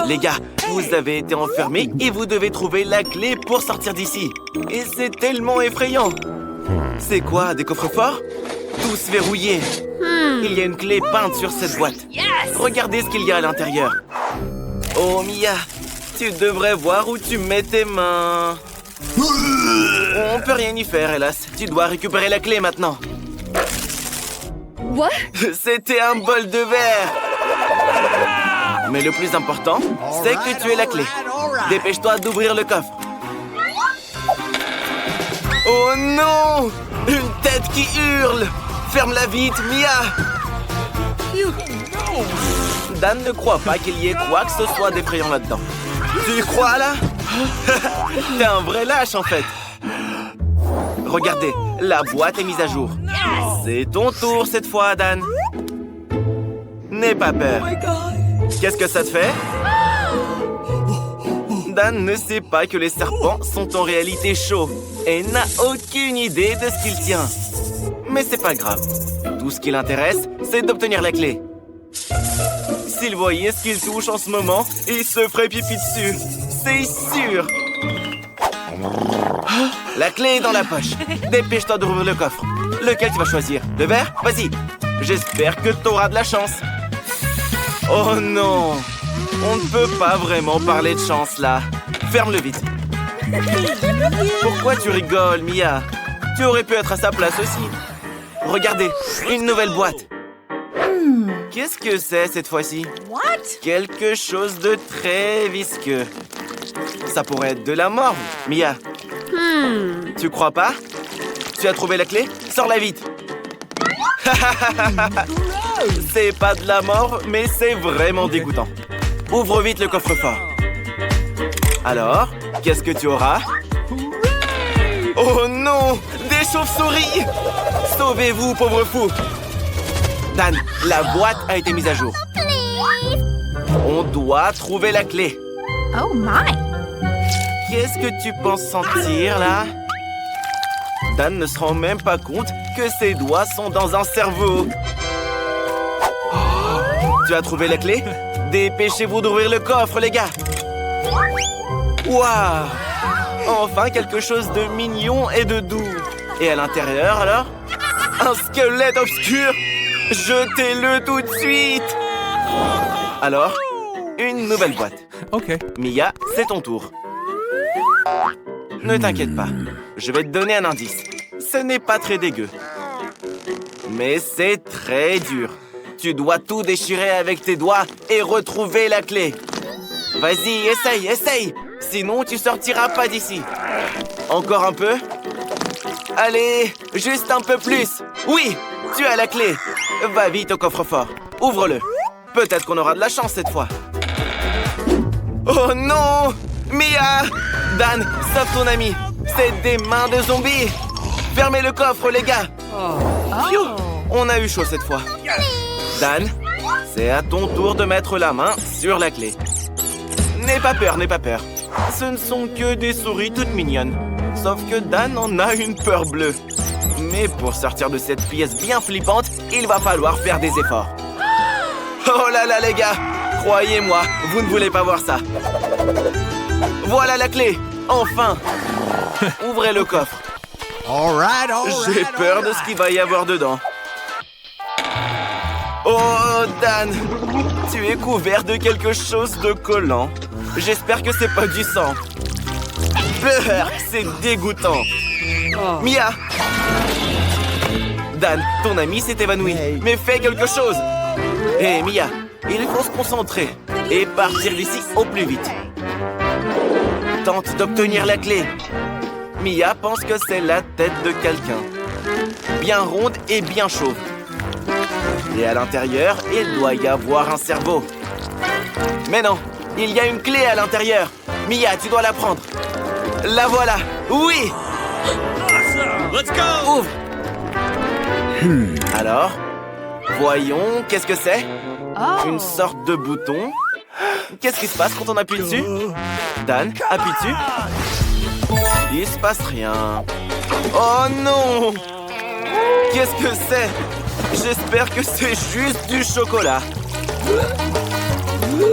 Les gars, vous avez été enfermés et vous devez trouver la clé pour sortir d'ici. Et c'est tellement effrayant. C'est quoi, des coffres-forts? Tous verrouillés. Il y a une clé peinte sur cette boîte. Regardez ce qu'il y a à l'intérieur. Oh, Mia, tu devrais voir où tu mets tes mains. On peut rien y faire, hélas. Tu dois récupérer la clé maintenant. What? C'était un bol de verre. Mais le plus important, c'est que tu aies la clé. Dépêche-toi d'ouvrir le coffre. Oh non! Une tête qui hurle! Ferme-la vite, Mia! Dan ne croit pas qu'il y ait quoi que ce soit d'effrayant là-dedans. Tu y crois, là? T'es un vrai lâche, en fait. Regardez, la boîte est mise à jour. C'est ton tour cette fois, Dan. N'aie pas peur. Qu'est-ce que ça te fait? Dan ne sait pas que les serpents sont en réalité chauds et n'a aucune idée de ce qu'il tient. Mais c'est pas grave. Tout ce qui l'intéresse, c'est d'obtenir la clé. S'il voyait ce qu'il touche en ce moment, il se ferait pipi dessus. C'est sûr. La clé est dans la poche. Dépêche-toi d'ouvrir le coffre. Lequel tu vas choisir? Le vert? Vas-y. J'espère que t'auras de la chance. Oh non! On ne peut pas vraiment parler de chance, là. Ferme-le vite. Pourquoi tu rigoles, Mia? Tu aurais pu être à sa place aussi. Regardez, une nouvelle boîte. Qu'est-ce que c'est cette fois-ci? Quelque chose de très visqueux. Ça pourrait être de la morve, Mia. Tu crois pas? Tu as trouvé la clé? Sors-la vite. C'est pas de la mort, mais c'est vraiment dégoûtant. Ouvre vite le coffre-fort. Alors, qu'est-ce que tu auras? Oh non! Des chauves-souris! Sauvez-vous, pauvre fou! Dan, la boîte a été mise à jour. On doit trouver la clé. Oh my! Qu'est-ce que tu penses sentir, là? Dan ne se rend même pas compte que ses doigts sont dans un cerveau. Tu as trouvé la clé? Dépêchez-vous d'ouvrir le coffre, les gars! Waouh! Enfin, quelque chose de mignon et de doux. Et à l'intérieur, alors? Un squelette obscur! Jetez-le tout de suite! Alors, une nouvelle boîte. OK. Mia, c'est ton tour. Ne t'inquiète pas, je vais te donner un indice. Ce n'est pas très dégueu. Mais c'est très dur. Tu dois tout déchirer avec tes doigts et retrouver la clé. Vas-y, essaye. Sinon, tu sortiras pas d'ici. Encore un peu? Allez, juste un peu plus. Oui, tu as la clé. Va vite au coffre-fort. Ouvre-le. Peut-être qu'on aura de la chance cette fois. Oh non! Mia! Dan, sauve ton ami. C'est des mains de zombies. Fermez le coffre, les gars. Phew, on a eu chaud cette fois. Dan, c'est à ton tour de mettre la main sur la clé. N'aie pas peur. Ce ne sont que des souris toutes mignonnes. Sauf que Dan en a une peur bleue. Mais pour sortir de cette pièce bien flippante, il va falloir faire des efforts. Oh là là, les gars! Croyez-moi, vous ne voulez pas voir ça. Voilà la clé! Enfin! Ouvrez le coffre. J'ai peur de ce qu'il va y avoir dedans. Oh, Dan! Tu es couvert de quelque chose de collant. J'espère que c'est pas du sang. Brrr, c'est dégoûtant. Mia! Dan, ton ami s'est évanoui. Mais fais quelque chose! Hé, Mia, il faut se concentrer et partir d'ici au plus vite. Tente d'obtenir la clé. Mia pense que c'est la tête de quelqu'un. Bien ronde et bien chauve. Et à l'intérieur, il doit y avoir un cerveau. Mais non, il y a une clé à l'intérieur. Mia, tu dois la prendre. La voilà. Oui! Let's go! Ouvre. Alors, voyons, qu'est-ce que c'est? Une sorte de bouton. Qu'est-ce qui se passe quand on appuie dessus? Dan, appuie dessus. Il se passe rien. Oh non! Qu'est-ce que c'est? J'espère que c'est juste du chocolat.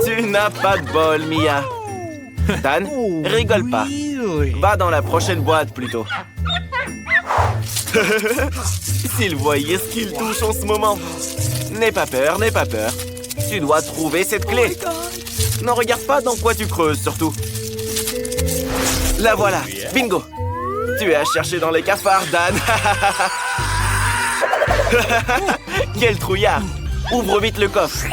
Tu n'as pas de bol, Mia. Dan, rigole pas. Va dans la prochaine boîte, plutôt. S'il voyait ce qu'il touche en ce moment. N'aie pas peur, n'aie pas peur. Tu dois trouver cette clé. Ne regarde pas dans quoi tu creuses, surtout. La voilà. Bingo. Tu as cherché dans les cafards, Dan. Quel trouillard. Ouvre vite le coffre.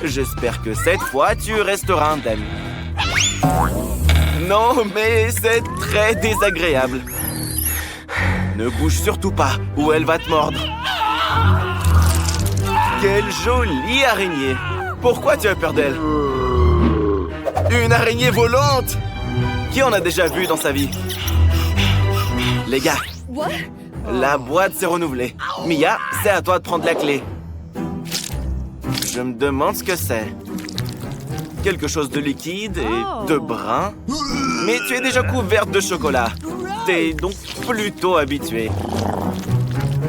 J'espère que cette fois, tu resteras indemne. Non, mais c'est très désagréable. Ne bouge surtout pas, ou elle va te mordre. Quelle jolie araignée. Pourquoi tu as peur d'elle? Une araignée volante! Qui en a déjà vu dans sa vie? Les gars, la boîte s'est renouvelée. Mia, c'est à toi de prendre la clé. Je me demande ce que c'est. Quelque chose de liquide et de brun. Mais tu es déjà couverte de chocolat. T'es donc plutôt habitué.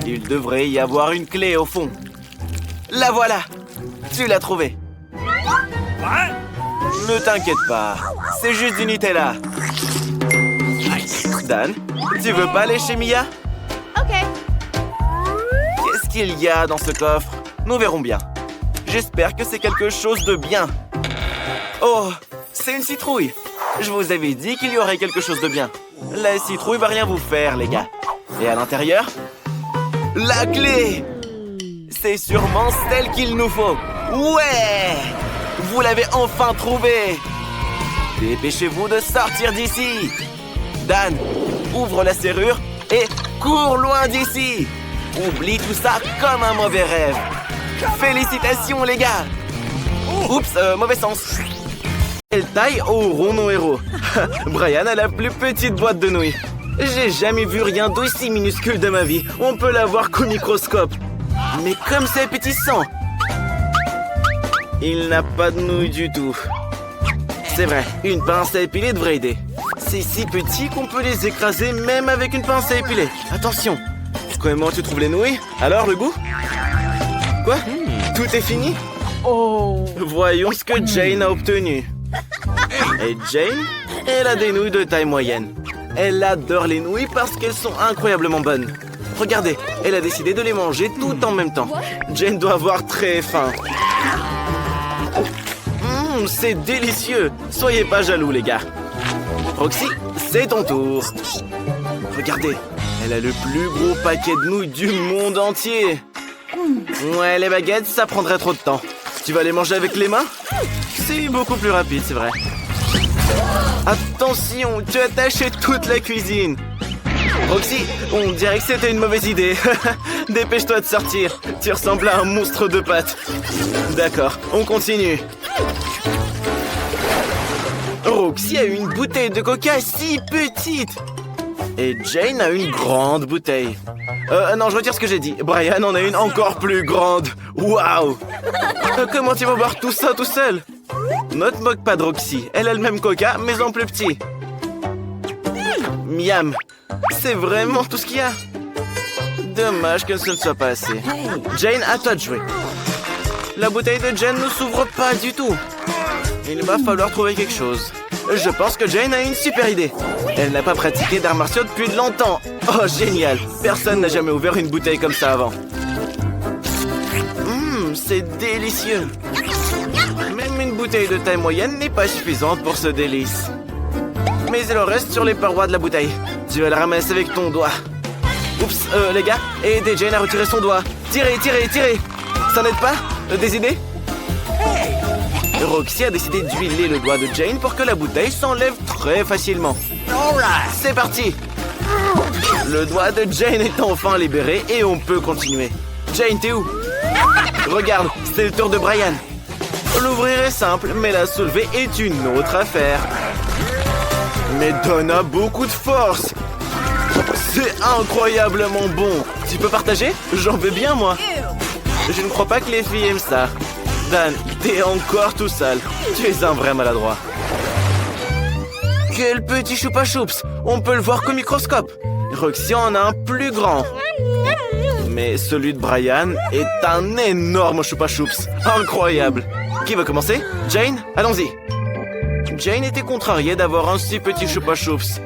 Il devrait y avoir une clé au fond. La voilà! Tu l'as trouvée. Ne t'inquiète pas. C'est juste du Nutella. Dan, tu veux pas aller chez Mia? Ok. Qu'est-ce qu'il y a dans ce coffre? Nous verrons bien. J'espère que c'est quelque chose de bien. Oh, c'est une citrouille. Je vous avais dit qu'il y aurait quelque chose de bien. La citrouille va rien vous faire, les gars. Et à l'intérieur? La clé! C'est sûrement celle qu'il nous faut. Ouais! Vous l'avez enfin trouvée! Dépêchez-vous de sortir d'ici! Dan, ouvre la serrure et cours loin d'ici! Oublie tout ça comme un mauvais rêve. Félicitations, les gars! Oups, mauvais sens. Quelle taille auront nos héros? Brian a la plus petite boîte de nouilles. J'ai jamais vu rien d'aussi minuscule de ma vie. On peut la voir qu'au microscope. Mais comme c'est appétissant! Il n'a pas de nouilles du tout. C'est vrai, une pince à épiler devrait aider. C'est si petit qu'on peut les écraser même avec une pince à épiler. Attention! Comment tu trouves les nouilles? Alors, le goût? Quoi? Tout est fini? Voyons ce que Jane a obtenu. Et Jane, elle a des nouilles de taille moyenne. Elle adore les nouilles parce qu'elles sont incroyablement bonnes. Regardez, elle a décidé de les manger tout en même temps. Jane doit avoir très faim. C'est délicieux. Soyez pas jaloux, les gars. Roxy, c'est ton tour. Regardez, elle a le plus gros paquet de nouilles du monde entier. Ouais, les baguettes, ça prendrait trop de temps. Tu vas les manger avec les mains? C'est beaucoup plus rapide, c'est vrai. Attention, tu as taché toute la cuisine. Roxy, on dirait que c'était une mauvaise idée. Dépêche-toi de sortir. Tu ressembles à un monstre de pâtes. D'accord, on continue. Roxy a une bouteille de coca si petite. Et Jane a une grande bouteille. Non, je retire ce que j'ai dit. Brian en a une encore plus grande. Waouh! Comment tu vas boire tout ça tout seul? Ne te moque pas de Roxy. Elle a le même coca, mais en plus petit. Miam! C'est vraiment tout ce qu'il y a. Dommage que ce ne soit pas assez. Jane, à toi de jouer. La bouteille de Jane ne s'ouvre pas du tout. Il va falloir trouver quelque chose. Je pense que Jane a une super idée. Elle n'a pas pratiqué d'arts martiaux depuis longtemps. Oh, génial! Personne n'a jamais ouvert une bouteille comme ça avant. C'est délicieux. Même une bouteille de taille moyenne n'est pas suffisante pour ce délice. Mais il en reste sur les parois de la bouteille. Tu vas la ramasser avec ton doigt. Oups, les gars, aidez Jane à retirer son doigt. Tirez, tirez, tirez. Ça n'aide pas? Des idées? Roxy a décidé d'huiler le doigt de Jane pour que la bouteille s'enlève très facilement. C'est parti! Le doigt de Jane est enfin libéré et on peut continuer. Jane, t'es où? Regarde, c'est le tour de Brian. L'ouvrir est simple, mais la soulever est une autre affaire. Mais Don a beaucoup de force. C'est incroyablement bon. Tu peux partager? J'en veux bien, moi. Je ne crois pas que les filles aiment ça. Dan, t'es encore tout sale. Tu es un vrai maladroit. Quel petit choupa-choups. On peut le voir qu'au microscope. Roxy en a un plus grand. Mais celui de Brian est un énorme Choupa Choups. Incroyable. Qui veut commencer? Jane, allons-y. Jane était contrariée d'avoir un si petit Choupa Choups.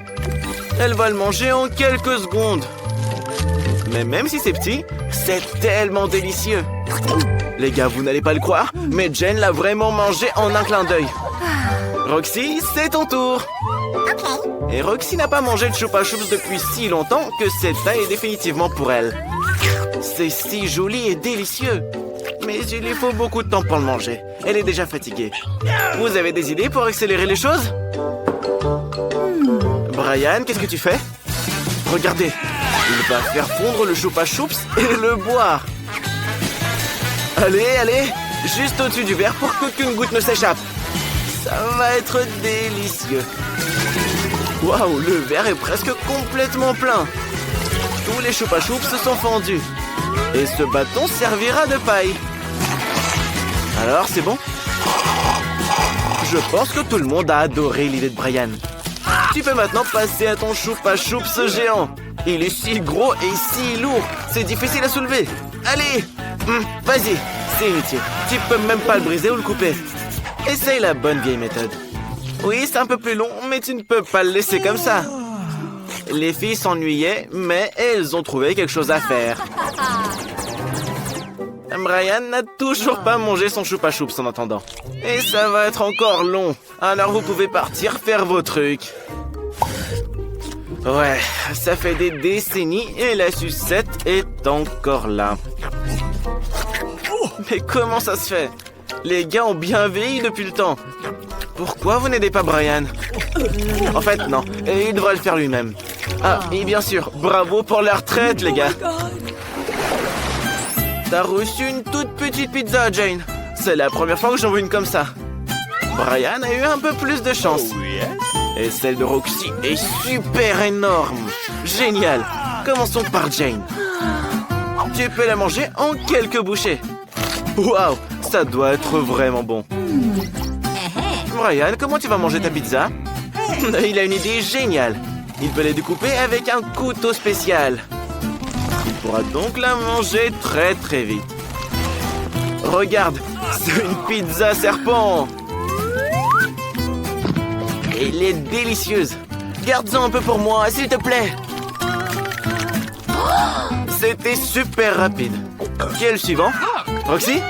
Elle va le manger en quelques secondes. Mais même si c'est petit, c'est tellement délicieux. Les gars, vous n'allez pas le croire, mais Jane l'a vraiment mangé en un clin d'œil. Roxy, c'est ton tour. Et Roxy n'a pas mangé de Choupa Choups depuis si longtemps que cette taille est définitivement pour elle. C'est si joli et délicieux. Mais il lui faut beaucoup de temps pour le manger. Elle est déjà fatiguée. Vous avez des idées pour accélérer les choses? Brian, qu'est-ce que tu fais? Regardez, il va faire fondre le Choupa Choups et le boire. Allez, allez, juste au-dessus du verre pour qu'aucune goutte ne s'échappe. Ça va être délicieux. Waouh, le verre est presque complètement plein. Tous les Choupa Choups se sont fendus. Et ce bâton servira de paille. Alors, c'est bon? Je pense que tout le monde a adoré l'idée de Brian. Tu peux maintenant passer à ton Choupa Choups géant. Il est si gros et si lourd. C'est difficile à soulever. Allez, vas-y. C'est inutile. Tu peux même pas le briser ou le couper. Essaye la bonne vieille méthode. Oui, c'est un peu plus long, mais tu ne peux pas le laisser comme ça. Les filles s'ennuyaient, mais elles ont trouvé quelque chose à faire. Brian n'a toujours pas mangé son Choupa Choups en attendant. Et ça va être encore long. Alors vous pouvez partir faire vos trucs. Ouais, ça fait des décennies et la sucette est encore là. Mais comment ça se fait? Les gars ont bien vieilli depuis le temps. Pourquoi vous n'aidez pas Brian? En fait, non. Il devrait le faire lui-même. Ah, et bien sûr, bravo pour la retraite, les gars. T'as reçu une toute petite pizza, Jane. C'est la première fois que j'en vois une comme ça. Brian a eu un peu plus de chance. Et celle de Roxy est super énorme. Génial. Commençons par Jane. Tu peux la manger en quelques bouchées. Waouh, ça doit être vraiment bon. Brian, comment tu vas manger ta pizza? Il a une idée géniale. Il peut les découper avec un couteau spécial. Il pourra donc la manger très très vite. Regarde, c'est une pizza serpent. Elle est délicieuse. Garde-en un peu pour moi, s'il te plaît. C'était super rapide. Qui est le suivant? Roxy?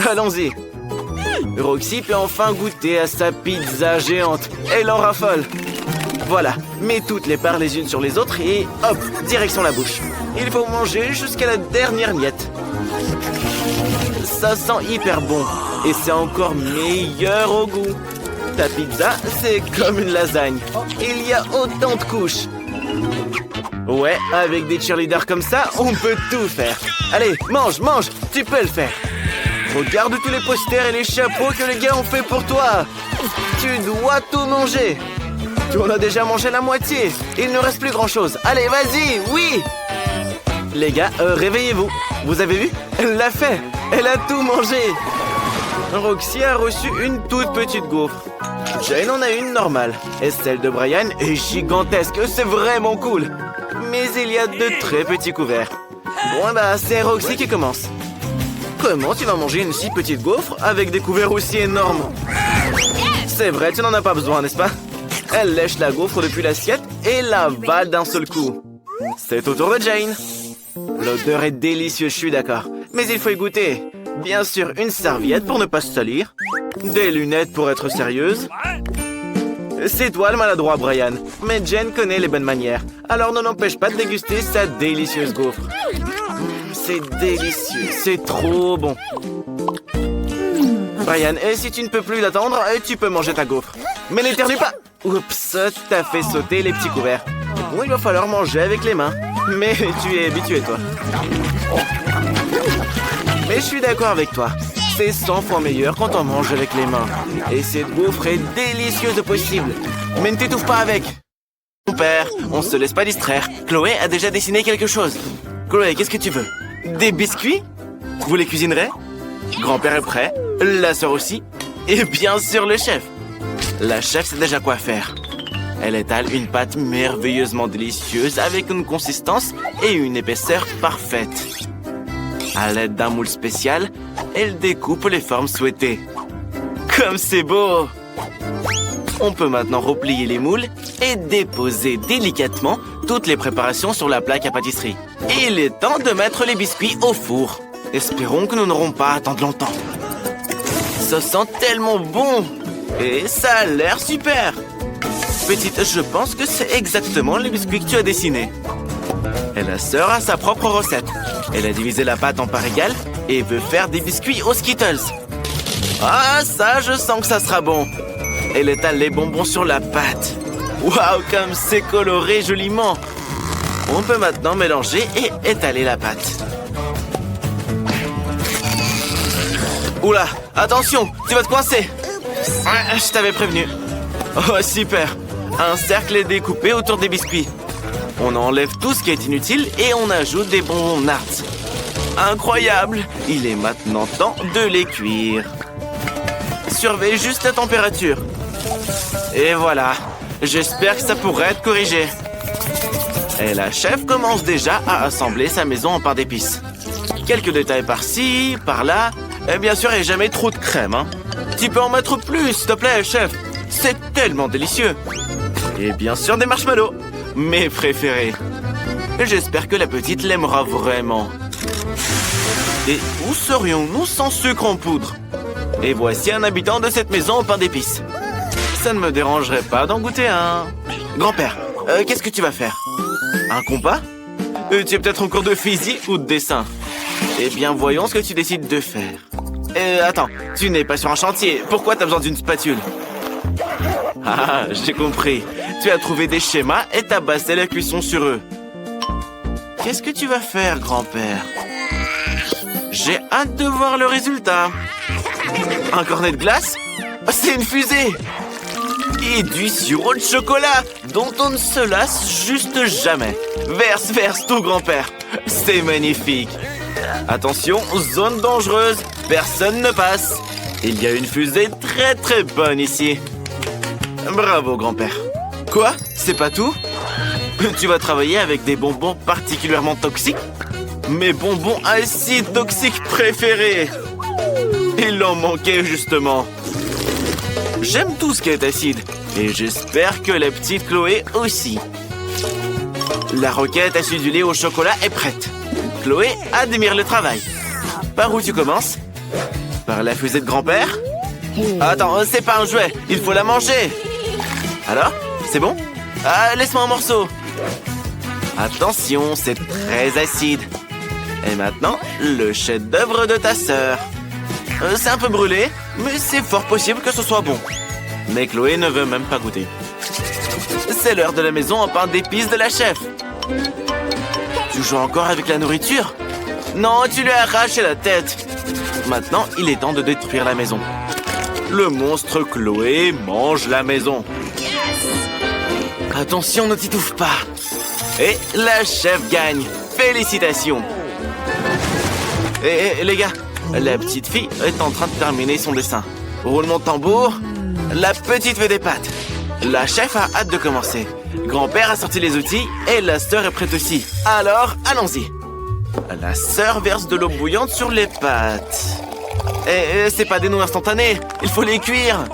Allons-y. Roxy peut enfin goûter à sa pizza géante. Elle en raffole. Voilà, mets toutes les parts les unes sur les autres et hop, direction la bouche. Il faut manger jusqu'à la dernière miette. Ça sent hyper bon et c'est encore meilleur au goût. Ta pizza, c'est comme une lasagne. Il y a autant de couches. Ouais, avec des cheerleaders comme ça, on peut tout faire. Allez, mange, mange, tu peux le faire. Regarde tous les posters et les chapeaux que les gars ont fait pour toi. Tu dois tout manger. Tu en as déjà mangé la moitié. Il ne reste plus grand-chose. Allez, vas-y, oui. Les gars, réveillez-vous. Vous avez vu? Elle l'a fait. Elle a tout mangé. Roxy a reçu une toute petite gaufre. Jane en a une normale. Et celle de Brian est gigantesque. C'est vraiment cool. Mais il y a de très petits couverts. Bon, bah, c'est Roxy qui commence. Comment tu vas manger une si petite gaufre avec des couverts aussi énormes? C'est vrai, tu n'en as pas besoin, n'est-ce pas? Elle lèche la gaufre depuis l'assiette et l'avale d'un seul coup. C'est au tour de Jane. L'odeur est délicieuse, je suis d'accord. Mais il faut y goûter. Bien sûr, une serviette pour ne pas se salir. Des lunettes pour être sérieuse. C'est toi le maladroit, Brian. Mais Jane connaît les bonnes manières. Alors ne l'empêche pas de déguster sa délicieuse gaufre. C'est délicieux, c'est trop bon. Brian, si tu ne peux plus l'attendre, tu peux manger ta gaufre. Mais n'éternue pas. Oups, t'as fait sauter les petits couverts. Bon, il va falloir manger avec les mains. Mais tu es habitué, toi. Mais je suis d'accord avec toi. C'est 100 fois meilleur quand on mange avec les mains. Et cette gaufre est délicieuse au possible. Mais ne t'étouffe pas avec. Mon père, on se laisse pas distraire. Chloé a déjà dessiné quelque chose. Chloé, qu'est-ce que tu veux? Des biscuits? Vous les cuisinerez? Grand-père est prêt, la sœur aussi, et bien sûr le chef. La chef sait déjà quoi faire. Elle étale une pâte merveilleusement délicieuse avec une consistance et une épaisseur parfaite. À l'aide d'un moule spécial, elle découpe les formes souhaitées. Comme c'est beau! On peut maintenant replier les moules et déposer délicatement toutes les préparations sur la plaque à pâtisserie. Il est temps de mettre les biscuits au four. Espérons que nous n'aurons pas à attendre longtemps. Ça sent tellement bon! Et ça a l'air super! Petite, je pense que c'est exactement les biscuits que tu as dessinés. Et la sœur a sa propre recette. Elle a divisé la pâte en parts égales et veut faire des biscuits aux Skittles. Ah, ça, je sens que ça sera bon. Elle étale les bonbons sur la pâte. Waouh, comme c'est coloré joliment. On peut maintenant mélanger et étaler la pâte. Oula, attention, tu vas te coincer. Ouais, je t'avais prévenu. Oh, super. Un cercle est découpé autour des biscuits. On enlève tout ce qui est inutile et on ajoute des bonbons Nards. Incroyable! Il est maintenant temps de les cuire. Surveille juste la température. Et voilà. J'espère que ça pourrait être corrigé. Et la chef commence déjà à assembler sa maison en pain d'épices. Quelques détails par-ci, par-là. Et bien sûr, il n'y a jamais trop de crème, hein. Tu peux en mettre plus, s'il te plaît, chef. C'est tellement délicieux. Et bien sûr, des marshmallows. Mes préférés. J'espère que la petite l'aimera vraiment. Et où serions-nous sans sucre en poudre? Et voici un habitant de cette maison au pain d'épices. Ça ne me dérangerait pas d'en goûter un. Grand-père, qu'est-ce que tu vas faire? Un compas? Tu es peut-être en cours de physique ou de dessin? Eh bien, voyons ce que tu décides de faire. Attends, tu n'es pas sur un chantier. Pourquoi t'as besoin d'une spatule? Ah, j'ai compris. Tu as trouvé des schémas et t'as basé la cuisson sur eux. Qu'est-ce que tu vas faire, grand-père? J'ai hâte de voir le résultat. Un cornet de glace? C'est une fusée! Et du sirop de chocolat dont on ne se lasse juste jamais. Verse tout, grand-père. C'est magnifique. Attention, zone dangereuse. Personne ne passe. Il y a une fusée très bonne ici. Bravo, grand-père. Quoi? C'est pas tout? Tu vas travailler avec des bonbons particulièrement toxiques? Mes bonbons acides toxiques préférés. Il en manquait justement. J'aime tout ce qui est acide. Et j'espère que la petite Chloé aussi. La roquette acidulée au chocolat est prête. Chloé admire le travail. Par où tu commences? Par la fusée de grand-père? Attends, c'est pas un jouet. Il faut la manger. Alors? C'est bon? Ah, laisse-moi un morceau. Attention, c'est très acide. Et maintenant, le chef-d'œuvre de ta sœur. C'est un peu brûlé, mais c'est fort possible que ce soit bon. Mais Chloé ne veut même pas goûter. C'est l'heure de la maison en pain d'épices de la chef. Tu joues encore avec la nourriture? Non, tu lui as arraché la tête. Maintenant, il est temps de détruire la maison. Le monstre Chloé mange la maison. Attention, ne t'étouffe pas. Et la chef gagne. Félicitations. Et les gars, la petite fille est en train de terminer son dessin. Roulement de tambour. La petite veut des pâtes. La chef a hâte de commencer. Grand-père a sorti les outils et la sœur est prête aussi. Alors, allons-y. La sœur verse de l'eau bouillante sur les pâtes. Et c'est pas des nouilles instantanées. Il faut les cuire.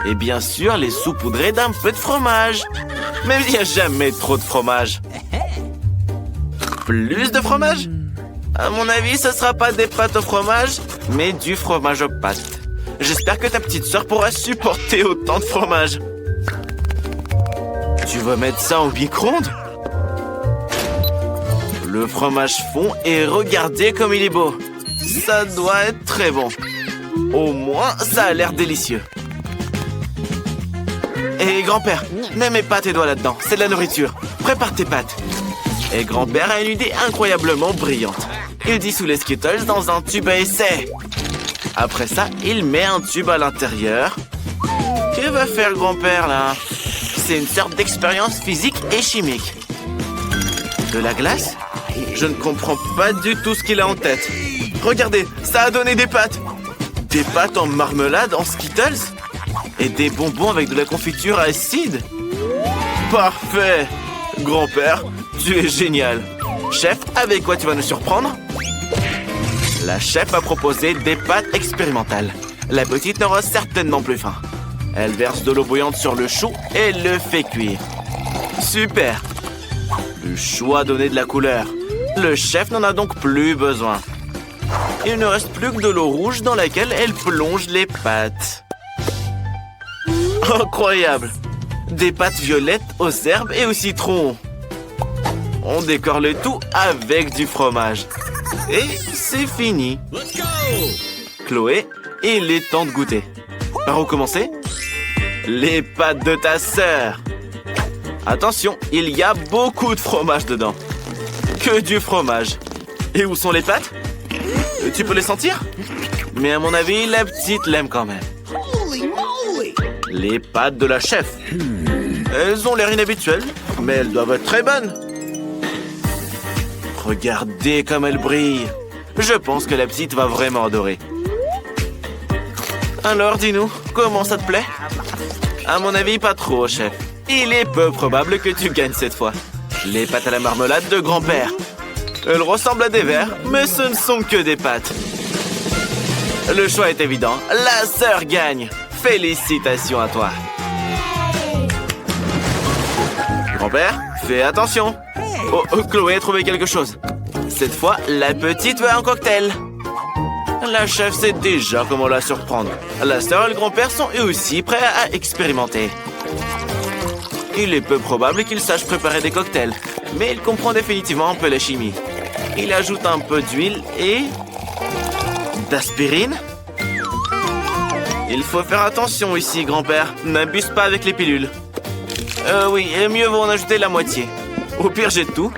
Et bien sûr, les saupoudrer d'un peu de fromage. Mais il n'y a jamais trop de fromage. Plus de fromage? À mon avis, ce sera pas des pâtes au fromage, mais du fromage aux pâtes. J'espère que ta petite sœur pourra supporter autant de fromage. Tu vas mettre ça au micro-ondes? Le fromage fond et regardez comme il est beau. Ça doit être très bon. Au moins, ça a l'air délicieux. Et grand-père, ne mets pas tes doigts là-dedans, c'est de la nourriture. Prépare tes pâtes. Et grand-père a une idée incroyablement brillante. Il dissout les Skittles dans un tube à essai. Après ça, il met un tube à l'intérieur. Que va faire grand-père là? C'est une sorte d'expérience physique et chimique. De la glace? Je ne comprends pas du tout ce qu'il a en tête. Regardez, ça a donné des pâtes. Des pâtes en marmelade, en Skittles? Et des bonbons avec de la confiture acide? Parfait! Grand-père, tu es génial. Chef, avec quoi tu vas nous surprendre? La chef a proposé des pâtes expérimentales. La petite n'aura certainement plus faim. Elle verse de l'eau bouillante sur le chou et le fait cuire. Super! Le chou a donné de la couleur. Le chef n'en a donc plus besoin. Il ne reste plus que de l'eau rouge dans laquelle elle plonge les pâtes. Incroyable! Des pâtes violettes aux herbes et au citron. On décore le tout avec du fromage. Et c'est fini. Let's go! Chloé, il est temps de goûter. Par où commencer? Les pâtes de ta sœur. Attention, il y a beaucoup de fromage dedans. Que du fromage. Et où sont les pâtes? Tu peux les sentir? Mais à mon avis, la petite l'aime quand même. Les pâtes de la chef. Elles ont l'air inhabituelles, mais elles doivent être très bonnes. Regardez comme elles brillent. Je pense que la petite va vraiment adorer. Alors, dis-nous, comment ça te plaît? À mon avis, pas trop, chef. Il est peu probable que tu gagnes cette fois. Les pâtes à la marmelade de grand-père. Elles ressemblent à des verres, mais ce ne sont que des pâtes. Le choix est évident. La sœur gagne. Félicitations à toi. Grand-père, fais attention. Oh, Chloé a trouvé quelque chose. Cette fois, la petite veut un cocktail. La chef sait déjà comment la surprendre. La sœur et le grand-père sont eux aussi prêts à expérimenter. Il est peu probable qu'il sache préparer des cocktails, mais il comprend définitivement un peu la chimie. Il ajoute un peu d'huile et... d'aspirine? Il faut faire attention ici, grand-père. N'abuse pas avec les pilules. Oui, mieux vaut en ajouter la moitié. Au pire, jette tout.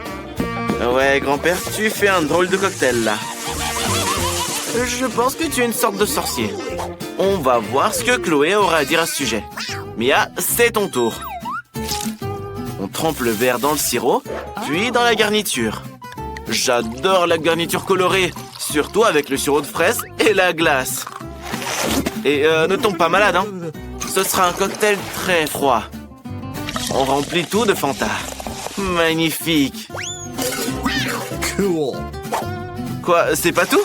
Ouais, grand-père, tu fais un drôle de cocktail, là. Je pense que tu es une sorte de sorcier. On va voir ce que Chloé aura à dire à ce sujet. Mia, c'est ton tour. On trempe le verre dans le sirop, puis dans la garniture. J'adore la garniture colorée, surtout avec le sirop de fraise et la glace. Et ne tombe pas malade, hein. Ce sera un cocktail très froid. On remplit tout de Fanta. Magnifique. Cool. Quoi, c'est pas tout?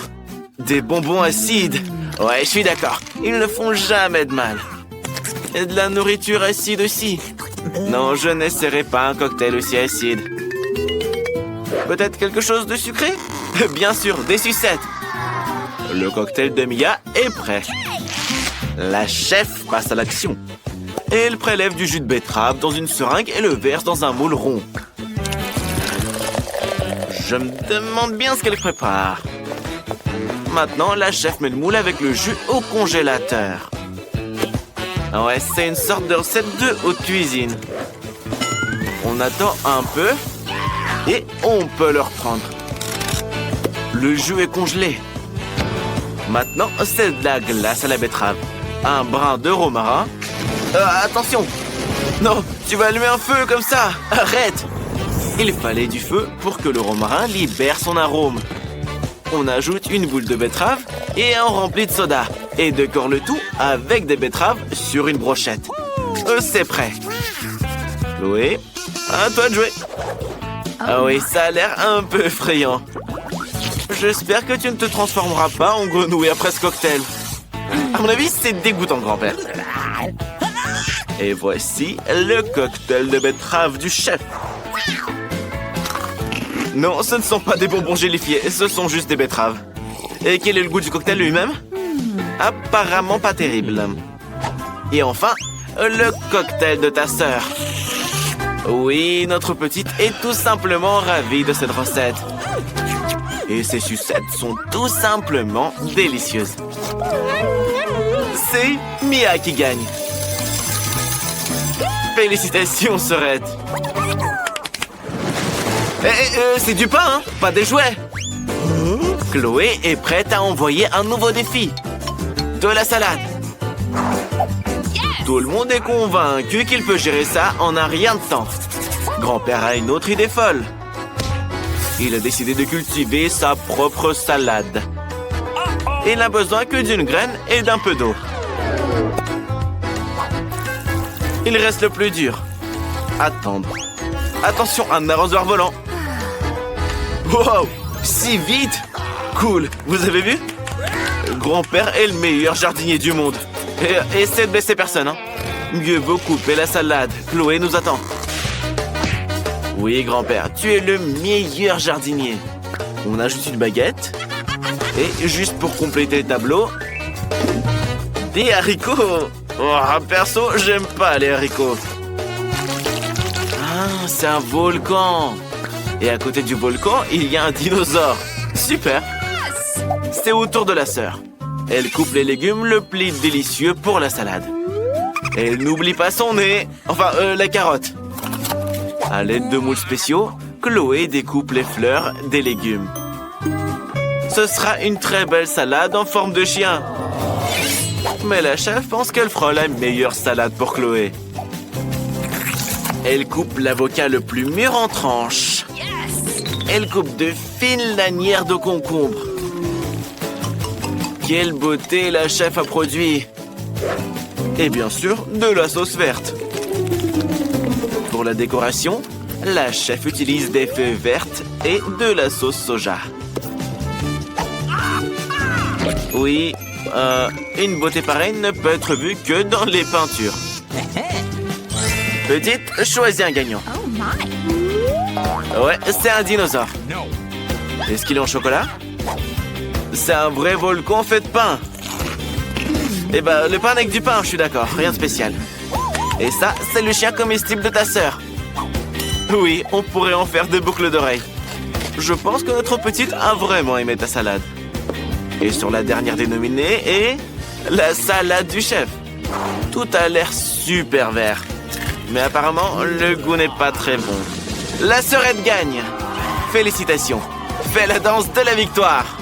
Des bonbons acides. Ouais, je suis d'accord. Ils ne font jamais de mal. Et de la nourriture acide aussi. Non, je n'essaierai pas un cocktail aussi acide. Peut-être quelque chose de sucré? Bien sûr, des sucettes. Le cocktail de Mia est prêt. La chef passe à l'action. Elle prélève du jus de betterave dans une seringue et le verse dans un moule rond. Je me demande bien ce qu'elle prépare. Maintenant, la chef met le moule avec le jus au congélateur. Ouais, c'est une sorte de recette de haute cuisine. On attend un peu et on peut le reprendre. Le jus est congelé. Maintenant, c'est de la glace à la betterave. Un brin de romarin. Attention! Non, tu vas allumer un feu comme ça! Arrête! Il fallait du feu pour que le romarin libère son arôme. On ajoute une boule de betterave et un rempli de soda. Et décore le tout avec des betteraves sur une brochette. C'est prêt. Chloé, à toi de jouer. Ah oui, ça a l'air un peu effrayant. J'espère que tu ne te transformeras pas en grenouille après ce cocktail. À mon avis, c'est dégoûtant, grand-père. Et voici le cocktail de betterave du chef. Non, ce ne sont pas des bonbons gélifiés, ce sont juste des betteraves. Et quel est le goût du cocktail lui-même? Apparemment pas terrible. Et enfin, le cocktail de ta sœur. Oui, notre petite est tout simplement ravie de cette recette. Et ces sucettes sont tout simplement délicieuses. C'est Mia qui gagne. Félicitations, sœurette. C'est du pain, hein? Pas des jouets. Chloé est prête à envoyer un nouveau défi. De la salade. Tout le monde est convaincu qu'il peut gérer ça en un rien de temps. Grand-père a une autre idée folle. Il a décidé de cultiver sa propre salade. Il n'a besoin que d'une graine et d'un peu d'eau. Il reste le plus dur. Attendre. Attention, un arrosoir volant. Wow! Si vite! cool. Vous avez vu? Grand-père est le meilleur jardinier du monde. Et essaie de blesser personne, hein. Mieux vaut couper la salade. Chloé nous attend. Oui, grand-père, tu es le meilleur jardinier. On ajoute une baguette. Et juste pour compléter le tableau, des haricots. Oh, perso, j'aime pas les haricots. Ah, c'est un volcan. Et à côté du volcan, il y a un dinosaure. Super. C'est au tour de la sœur. Elle coupe les légumes le plus délicieux pour la salade. Et n'oublie pas son nez. Enfin, la carotte. À l'aide de moules spéciaux, Chloé découpe les fleurs des légumes. Ce sera une très belle salade en forme de chien. Mais la chef pense qu'elle fera la meilleure salade pour Chloé. Elle coupe l'avocat le plus mûr en tranches. Elle coupe de fines lanières de concombre. Quelle beauté la chef a produit! Et bien sûr, de la sauce verte. Pour la décoration, la chef utilise des feuilles vertes et de la sauce soja. Oui, une beauté pareille ne peut être vue que dans les peintures. Petite, choisis un gagnant. Ouais, c'est un dinosaure. Est-ce qu'il est en chocolat? C'est un vrai volcan fait de pain. Eh ben, le pain avec du pain, je suis d'accord, rien de spécial. Et ça, c'est le chien comestible de ta sœur. Oui, on pourrait en faire des boucles d'oreilles. Je pense que notre petite a vraiment aimé ta salade. Et sur la dernière dénominée est la salade du chef. Tout a l'air super vert. Mais apparemment, le goût n'est pas très bon. La sœurette gagne. Félicitations. Fais la danse de la victoire.